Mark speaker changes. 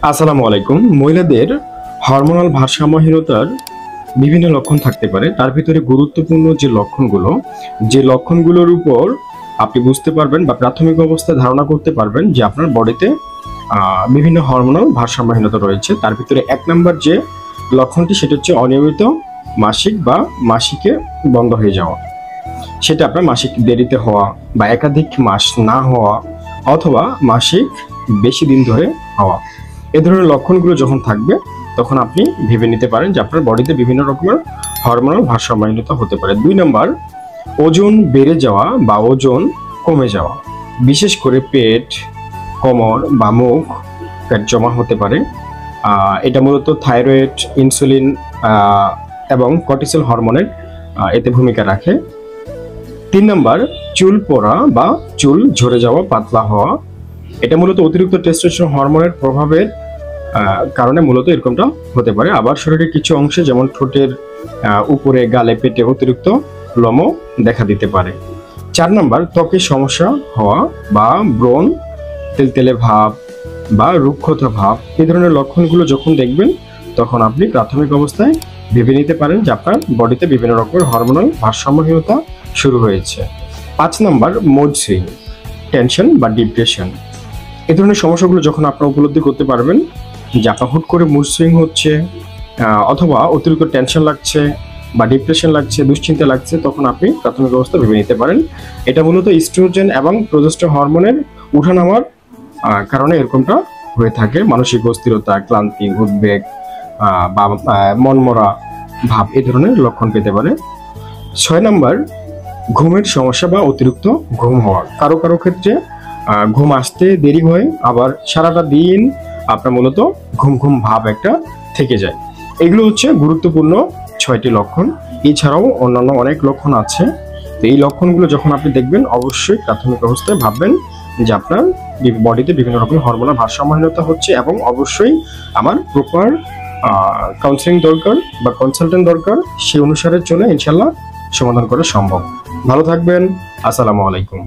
Speaker 1: আসসালামু আলাইকুম। মহিলাদের হরমোনাল ভারসাম্যহীনতার বিভিন্ন লক্ষণ থাকতে পারে। তার ভিতরে গুরুত্বপূর্ণ যে লক্ষণগুলোর উপর আপনি বুঝতে পারবেন বা প্রাথমিক অবস্থায় ধারণা করতে পারবেন যে আপনার বডিতে বিভিন্ন হরমোনাল ভারসাম্যহীনতা রয়েছে। তার ভিতরে 1 নম্বর যে লক্ষণটি সেটা হচ্ছে অনিয়মিত মাসিক বা মাসিকে বন্ধ হয়ে যাওয়া। সেটা আপনার মাসিক দেরিতে হওয়া বা একাধিক মাস না হওয়া অথবা মাসিক বেশি দিন ধরে হওয়া। এ ধরনের লক্ষণগুলো যখন থাকবে তখন আপনি ভেবে নিতে পারেন যে আপনার বডিতে বিভিন্ন রকমের হরমোনাল ভারসাম্যহীনতা হতে পারে। 2 নম্বর ওজন বেড়ে যাওয়া বা ওজন কমে যাওয়া, বিশেষ করে পেট, কোমর বা মুখ ফ্যাট জমা হতে পারে। এটা মূলত থাইরয়েড, ইনসুলিন এবং কর্টিসল হরমোনের এতে ভূমিকা রাখে। 3 নম্বর চুল পড়া বা চুল ঝরে যাওয়া, পাতলা হওয়া। এটা মূলত অতিরিক্ত টেস্টোস্টেরন হরমোনের প্রভাবের কারণে মূলত এরকমটা হতে পারে। আবার শরীরের কিছু অংশে যেমন ঠোঁটের উপরে, গালে, পেটে অতিরিক্ত লোমও দেখা দিতে পারে। 4 নম্বর ত্বকের সমস্যা হওয়া বা ব্রণ, তেলতেলে ভাব বা রুক্ষতা ভাব। এই ধরনের লক্ষণগুলো যখন দেখবেন তখন আপনি প্রাথমিক অবস্থায় ভেবে নিতে পারেন যে আপনার বডিতে বিভিন্ন রকমের হরমোনাল ভারসাম্যহীনতা শুরু হয়েছে। 5 নম্বর মুড সুইং, টেনশন বা ডিপ্রেশন। এই ধরনের সমস্যাগুলো যখন আপনারা উপলব্ধি করতে পারবেন যে আপনার হুট করে মুড সুইং হচ্ছে অথবা অতিরিক্ত টেনশন লাগছে বা ডিপ্রেশন লাগছে, দুশ্চিন্তা লাগছে, তখন আপনি প্রাথমিক অবস্থা ভেবে নিতে পারেন এটা মূলত ইস্ট্রোজেন এবং প্রোজেস্টেরন হরমোনের উঠানামার কারণে এরকমটা হয়ে থাকে। মানসিক অস্থিরতা, ক্লান্তি, উদ্বেগ বা মনমরা ভাব এই ধরনের লক্ষণ পেতে পারে। 6 নম্বর ঘুমের সমস্যা বা অতিরিক্ত ঘুম হওয়া। কারো কারো ক্ষেত্রে ঘুম আসতে দেরি হয়, আবার সারাটা দিন আপনার মূলত ঘুম ঘুম ভাব একটা থেকে যায়। এগুলো হচ্ছে গুরুত্বপূর্ণ 6টি লক্ষণ। এছাড়াও অন্যান্য অনেক লক্ষণ আছে। তো এই লক্ষণগুলো যখন আপনি দেখবেন অবশ্যই প্রাথমিক অবস্থায় ভাববেন যে আপনার বডিতে বিভিন্ন রকমের হরমোনাল ভারসাম্যহীনতা হচ্ছে এবং অবশ্যই আমার প্রপার কাউন্সেলিং দরকার বা কনসালটেন্ট দরকার। সেই অনুসারে চলে ইনশাল্লাহ সমাধান করা সম্ভব। ভালো থাকবেন। আসসালামু আলাইকুম।